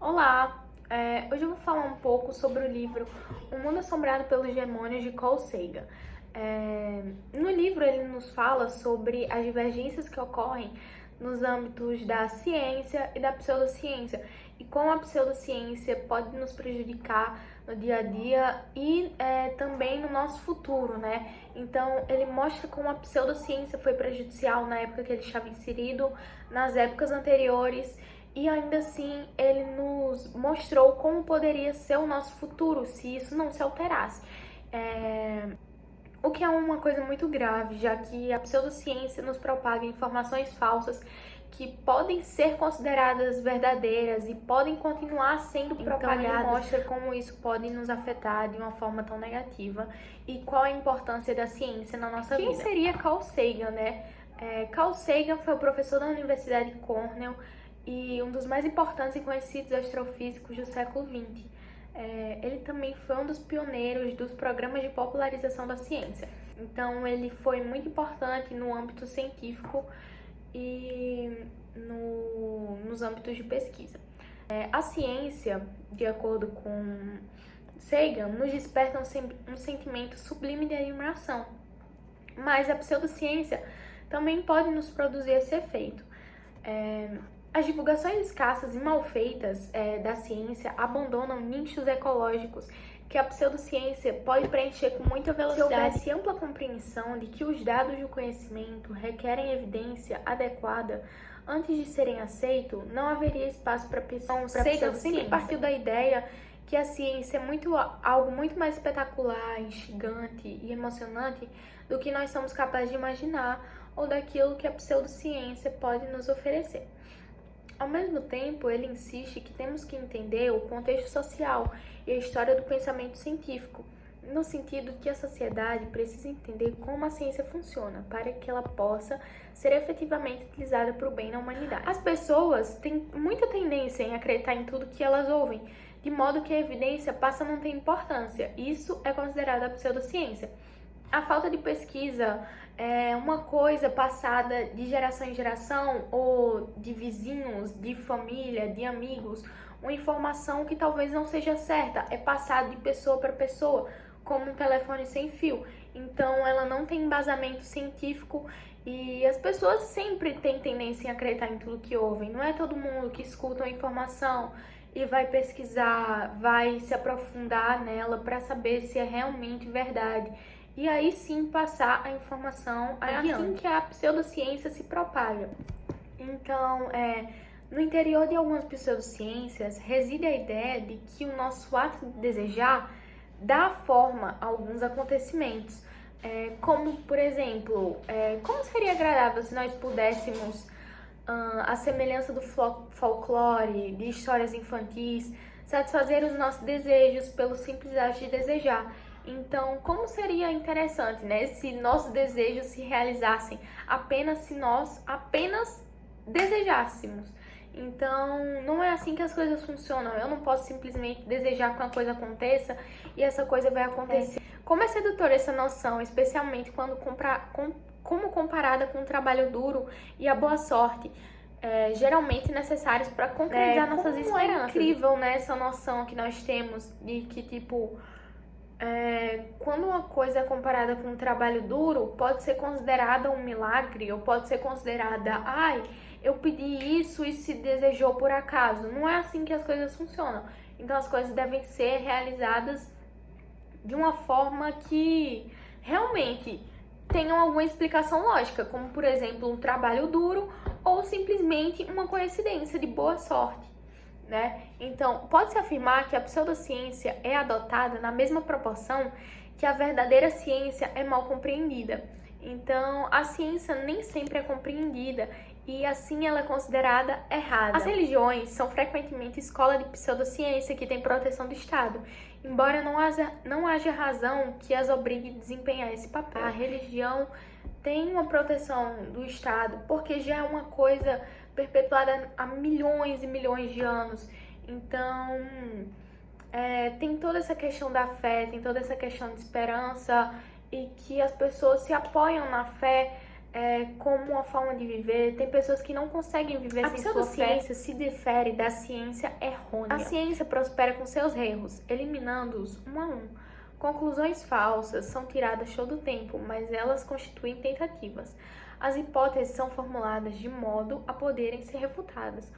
Olá! Hoje eu vou falar um pouco sobre o livro O Mundo Assombrado pelos Demônios, de Carl Sagan. No livro ele nos fala sobre as divergências que ocorrem nos âmbitos da ciência e da pseudociência e como a pseudociência pode nos prejudicar no dia a dia e também no nosso futuro, né? Então ele mostra como a pseudociência foi prejudicial na época que ele estava inserido, nas épocas anteriores, e ainda assim ele nos mostrou como poderia ser o nosso futuro se isso não se alterasse. O que é uma coisa muito grave, já que a pseudociência nos propaga informações falsas que podem ser consideradas verdadeiras e podem continuar sendo propagadas. Então, ele mostra como isso pode nos afetar de uma forma tão negativa e qual a importância da ciência na nossa vida. Quem seria Carl Sagan, né? Carl Sagan foi o professor da Universidade de Cornell e um dos mais importantes e conhecidos astrofísicos do século XX. Ele também foi um dos pioneiros dos programas de popularização da ciência. Então, ele foi muito importante no âmbito científico e nos âmbitos de pesquisa. A ciência, de acordo com Sagan, nos desperta um sentimento sublime de admiração, mas a pseudociência também pode nos produzir esse efeito. As divulgações escassas e mal feitas da ciência abandonam nichos ecológicos que a pseudociência pode preencher com muita velocidade. Se houvesse ampla compreensão de que os dados do conhecimento requerem evidência adequada antes de serem aceitos, não haveria espaço para pessoas. Sagan sempre partiu da ideia que a ciência é algo muito mais espetacular, instigante e emocionante do que nós somos capazes de imaginar ou daquilo que a pseudociência pode nos oferecer. Ao mesmo tempo, ele insiste que temos que entender o contexto social e a história do pensamento científico, no sentido que a sociedade precisa entender como a ciência funciona para que ela possa ser efetivamente utilizada para o bem na humanidade. As pessoas têm muita tendência em acreditar em tudo que elas ouvem, de modo que a evidência passa a não ter importância. Isso é considerado a pseudociência. A falta de pesquisa é uma coisa passada de geração em geração, ou de vizinhos, de família, de amigos, uma informação que talvez não seja certa, é passada de pessoa para pessoa, como um telefone sem fio. Então, ela não tem embasamento científico e as pessoas sempre têm tendência em acreditar em tudo que ouvem. Não é todo mundo que escuta uma informação e vai pesquisar, vai se aprofundar nela para saber se é realmente verdade. E aí sim passar a informação adiante. É assim que a pseudociência se propaga. Então, no interior de algumas pseudociências reside a ideia de que o nosso ato de desejar dá forma a alguns acontecimentos. Como, por exemplo, como seria agradável se nós pudéssemos, à semelhança do folclore, de histórias infantis, satisfazer os nossos desejos pelo simples ato de desejar. Então, como seria interessante, né, se nossos desejos se realizassem apenas se nós desejássemos. Então, não é assim que as coisas funcionam. Eu não posso simplesmente desejar que uma coisa aconteça e essa coisa vai acontecer. Como é sedutora essa noção, especialmente quando como comparada com o trabalho duro e a boa sorte, geralmente necessários para concretizar nossas esperanças. É incrível, né, essa noção que nós temos de que, tipo, quando uma coisa é comparada com um trabalho duro, pode ser considerada um milagre, ou pode ser considerada, eu pedi isso e se desejou por acaso. Não é assim que as coisas funcionam. Então as coisas devem ser realizadas de uma forma que realmente tenham alguma explicação lógica, como por exemplo um trabalho duro ou simplesmente uma coincidência de boa sorte. Né? Então, pode-se afirmar que a pseudociência é adotada na mesma proporção que a verdadeira ciência é mal compreendida. Então, a ciência nem sempre é compreendida e assim ela é considerada errada. As religiões são frequentemente escola de pseudociência que tem proteção do Estado, embora não haja razão que as obrigue a desempenhar esse papel. A religião tem uma proteção do Estado porque já é uma coisa perpetuada há milhões e milhões de anos. Então, tem toda essa questão da fé, tem toda essa questão de esperança e que as pessoas se apoiam na fé como uma forma de viver. Tem pessoas que não conseguem viver sem sua fé. A pseudociência se difere da ciência errônea. A ciência prospera com seus erros, eliminando-os um a um. Conclusões falsas são tiradas todo o tempo, mas elas constituem tentativas. As hipóteses são formuladas de modo a poderem ser refutadas.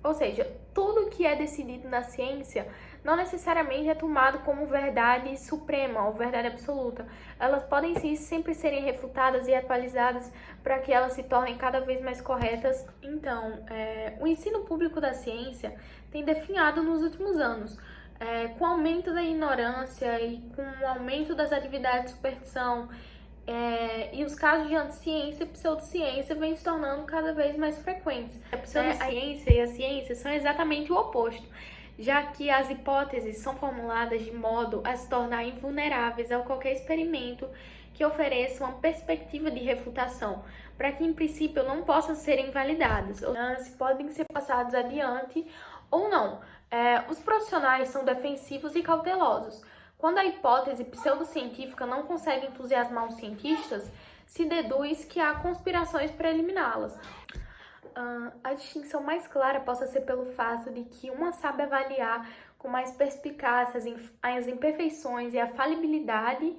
Ou seja, tudo que é decidido na ciência não necessariamente é tomado como verdade suprema ou verdade absoluta. Elas podem sim sempre serem refutadas e atualizadas para que elas se tornem cada vez mais corretas. Então, o ensino público da ciência tem definhado nos últimos anos. Com o aumento da ignorância e com o aumento das atividades de superstição, e os casos de anticiência e pseudociência vêm se tornando cada vez mais frequentes. A pseudociência e a ciência são exatamente o oposto, já que as hipóteses são formuladas de modo a se tornar invulneráveis a qualquer experimento que ofereça uma perspectiva de refutação, para que em princípio não possam ser invalidadas, ou podem ser passados adiante ou não. Os profissionais são defensivos e cautelosos. Quando a hipótese pseudocientífica não consegue entusiasmar os cientistas, se deduz que há conspirações para eliminá-las. A distinção mais clara possa ser pelo fato de que uma sabe avaliar com mais perspicácia as imperfeições e a falibilidade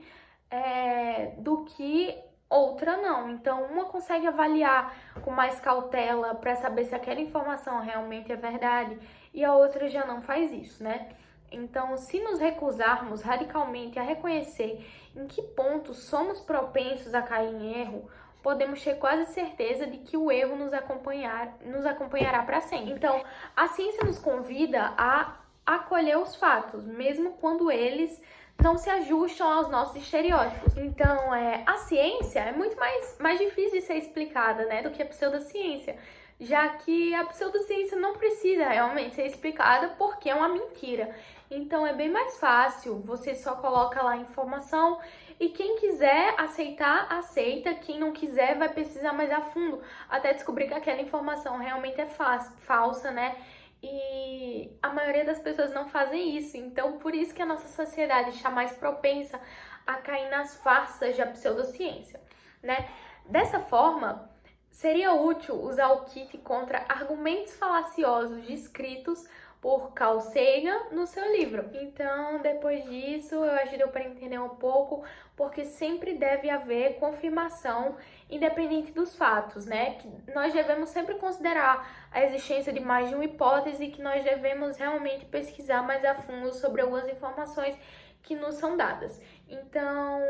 do que outra não. Então, uma consegue avaliar com mais cautela para saber se aquela informação realmente é verdade e a outra já não faz isso, né? Então, se nos recusarmos radicalmente a reconhecer em que ponto somos propensos a cair em erro, podemos ter quase certeza de que o erro nos acompanhará para sempre. Então, a ciência nos convida a acolher os fatos, mesmo quando eles não se ajustam aos nossos estereótipos. Então, a ciência é muito mais difícil de ser explicada, né, do que a pseudociência, já que a pseudociência não precisa realmente ser explicada porque é uma mentira. Então, é bem mais fácil, você só coloca lá a informação e quem quiser aceitar, aceita. Quem não quiser vai pesquisar mais a fundo até descobrir que aquela informação realmente é falsa, né? E a maioria das pessoas não fazem isso. Então, por isso que a nossa sociedade está mais propensa a cair nas farsas da pseudociência, né? Dessa forma, seria útil usar o kit contra argumentos falaciosos descritos por Carl Sagan no seu livro. Então, depois disso, eu acho que deu para entender um pouco, porque sempre deve haver confirmação independente dos fatos, né? Que nós devemos sempre considerar a existência de mais de uma hipótese e que nós devemos realmente pesquisar mais a fundo sobre algumas informações que nos são dadas. Então,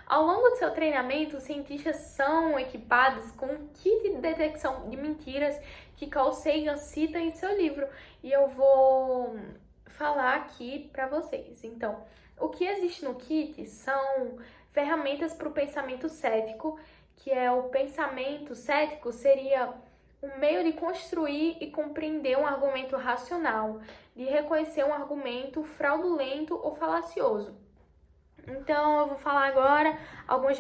ao longo do seu treinamento, os cientistas são equipados com um kit de detecção de mentiras que Carl Sagan cita em seu livro. E eu vou falar aqui para vocês. Então, o que existe no kit são ferramentas para o pensamento cético, que o pensamento cético seria um meio de construir e compreender um argumento racional, de reconhecer um argumento fraudulento ou falacioso. Então, eu vou falar agora algumas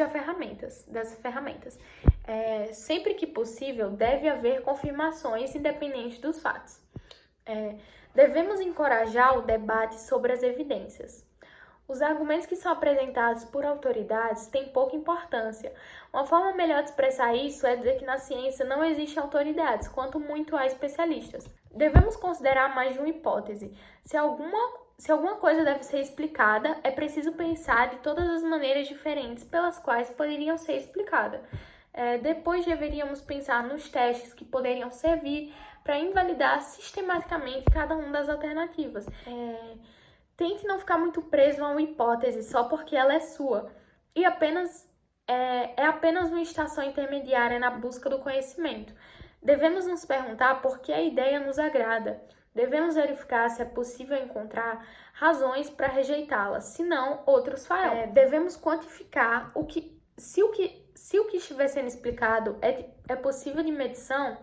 das ferramentas. Sempre que possível, deve haver confirmações independentes dos fatos. Devemos encorajar o debate sobre as evidências. Os argumentos que são apresentados por autoridades têm pouca importância. Uma forma melhor de expressar isso é dizer que na ciência não existem autoridades, quanto muito há especialistas. Devemos considerar mais de uma hipótese. Se alguma coisa deve ser explicada, é preciso pensar de todas as maneiras diferentes pelas quais poderiam ser explicadas. Depois deveríamos pensar nos testes que poderiam servir para invalidar sistematicamente cada uma das alternativas. Tente não ficar muito preso a uma hipótese só porque ela é sua e apenas uma estação intermediária na busca do conhecimento. Devemos nos perguntar por que a ideia nos agrada. Devemos verificar se é possível encontrar razões para rejeitá-la, senão outros farão. Devemos quantificar se o que estiver sendo explicado é possível de medição,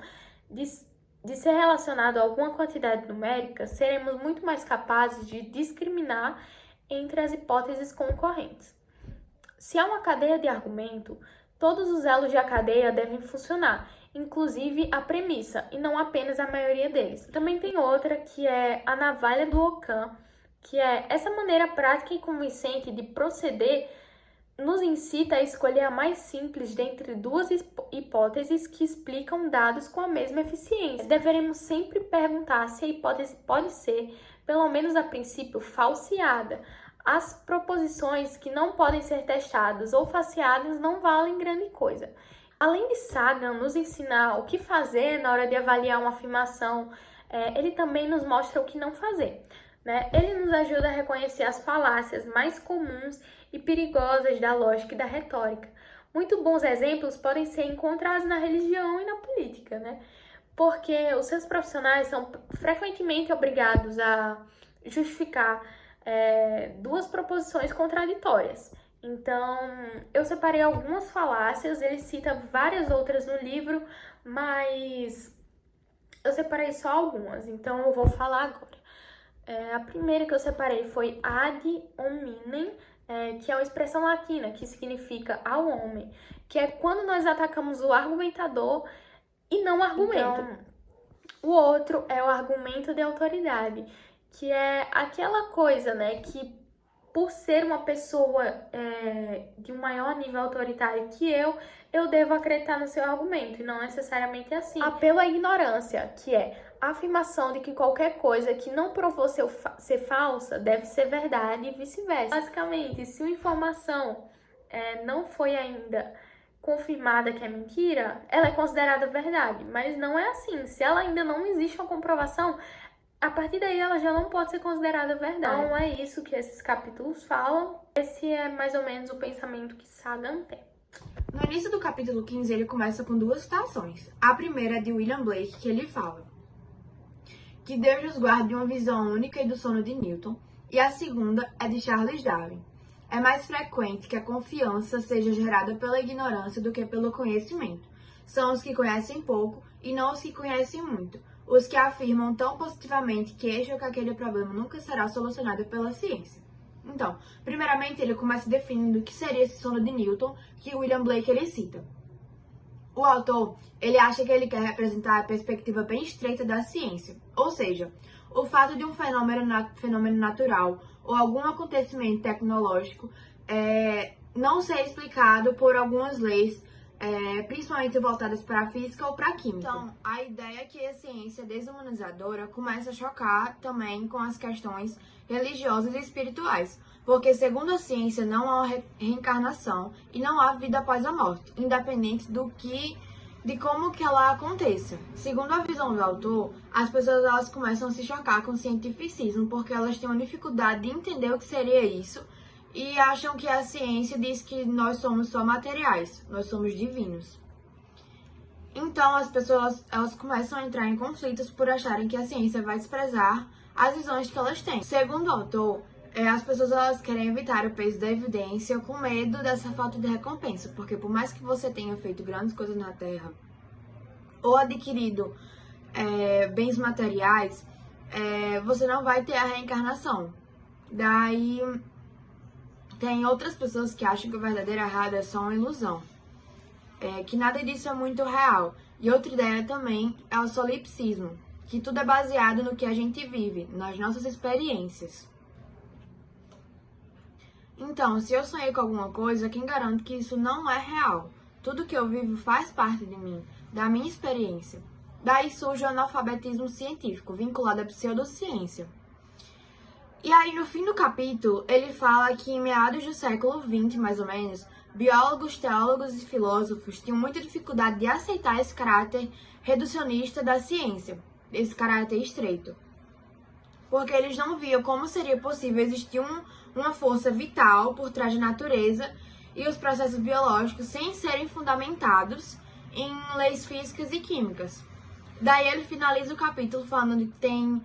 de ser relacionado a alguma quantidade numérica, seremos muito mais capazes de discriminar entre as hipóteses concorrentes. Se há uma cadeia de argumento, todos os elos da cadeia devem funcionar, inclusive a premissa, e não apenas a maioria deles. Também tem outra, que é a navalha do Ockham, que é essa maneira prática e convincente de proceder nos incita a escolher a mais simples dentre duas hipóteses que explicam dados com a mesma eficiência. Deveremos sempre perguntar se a hipótese pode ser, pelo menos a princípio, falseada. As proposições que não podem ser testadas ou falseadas não valem grande coisa. Além de Sagan nos ensinar o que fazer na hora de avaliar uma afirmação, ele também nos mostra o que não fazer, né? Ele nos ajuda a reconhecer as falácias mais comuns e perigosas da lógica e da retórica. Muito bons exemplos podem ser encontrados na religião e na política, né? Porque os seus profissionais são frequentemente obrigados a justificar duas proposições contraditórias. Então, eu separei algumas falácias, ele cita várias outras no livro, mas eu separei só algumas, então eu vou falar agora. A primeira que eu separei foi ad hominem, que é uma expressão latina que significa ao homem, que é quando nós atacamos o argumentador e não o argumento. Então, o outro é o argumento de autoridade, que é aquela coisa, né, que por ser uma pessoa de um maior nível autoritário que eu devo acreditar no seu argumento, e não necessariamente assim. Apelo à ignorância, que é a afirmação de que qualquer coisa que não provou ser falsa deve ser verdade e vice-versa. Basicamente, se uma informação não foi ainda confirmada que é mentira, ela é considerada verdade, mas não é assim. Se ela ainda não existe uma comprovação, a partir daí ela já não pode ser considerada verdade. Então é isso que esses capítulos falam. Esse é mais ou menos o pensamento que Sagan tem. No início do capítulo 15, ele começa com duas citações. A primeira é de William Blake, que ele fala que Deus nos guarde de uma visão única e do sono de Newton. E a segunda é de Charles Darwin. É mais frequente que a confiança seja gerada pela ignorância do que pelo conhecimento. São os que conhecem pouco e não os que conhecem muito. Os que afirmam tão positivamente que este ou que aquele problema nunca será solucionado pela ciência. Então, primeiramente, ele começa definindo o que seria esse sono de Newton, que William Blake ele cita. O autor, ele acha que ele quer representar a perspectiva bem estreita da ciência, ou seja, o fato de um fenômeno natural ou algum acontecimento tecnológico não ser explicado por algumas leis, principalmente voltadas para a física ou para a química. Então, a ideia é que a ciência desumanizadora começa a chocar também com as questões religiosas e espirituais, porque segundo a ciência não há reencarnação e não há vida após a morte, independente de como que ela aconteça. Segundo a visão do autor, as pessoas elas começam a se chocar com o cientificismo, porque elas têm uma dificuldade de entender o que seria isso, e acham que a ciência diz que nós somos só materiais, nós somos divinos. Então, as pessoas elas começam a entrar em conflitos por acharem que a ciência vai desprezar as visões que elas têm. Segundo o autor, as pessoas elas querem evitar o peso da evidência com medo dessa falta de recompensa, porque por mais que você tenha feito grandes coisas na Terra ou adquirido bens materiais, você não vai ter a reencarnação. Daí tem outras pessoas que acham que o verdadeiro e errado é só uma ilusão, que nada disso é muito real. E outra ideia também é o solipsismo, que tudo é baseado no que a gente vive, nas nossas experiências. Então, se eu sonhei com alguma coisa, quem garante que isso não é real? Tudo que eu vivo faz parte de mim, da minha experiência. Daí surge o analfabetismo científico, vinculado à pseudociência. E aí, no fim do capítulo, ele fala que em meados do século XX, mais ou menos, biólogos, teólogos e filósofos tinham muita dificuldade de aceitar esse caráter reducionista da ciência, esse caráter estreito. Porque eles não viam como seria possível existir uma força vital por trás da natureza e os processos biológicos sem serem fundamentados em leis físicas e químicas. Daí ele finaliza o capítulo falando que tem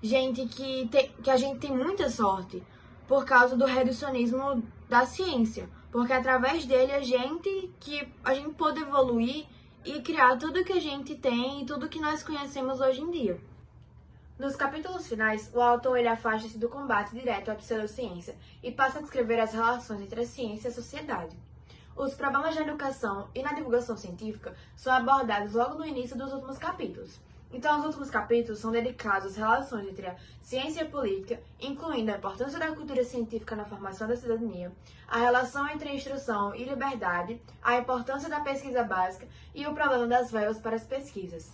gente que a gente tem muita sorte por causa do reducionismo da ciência, porque através dele a gente pode evoluir e criar tudo que a gente tem e tudo que nós conhecemos hoje em dia. Nos capítulos finais, o autor ele afasta-se do combate direto à pseudociência e passa a descrever as relações entre a ciência e a sociedade. Os problemas na educação e na divulgação científica são abordados logo no início dos últimos capítulos. Então, os últimos capítulos são dedicados às relações entre a ciência e a política, incluindo a importância da cultura científica na formação da cidadania, a relação entre instrução e liberdade, a importância da pesquisa básica e o problema das verbas para as pesquisas.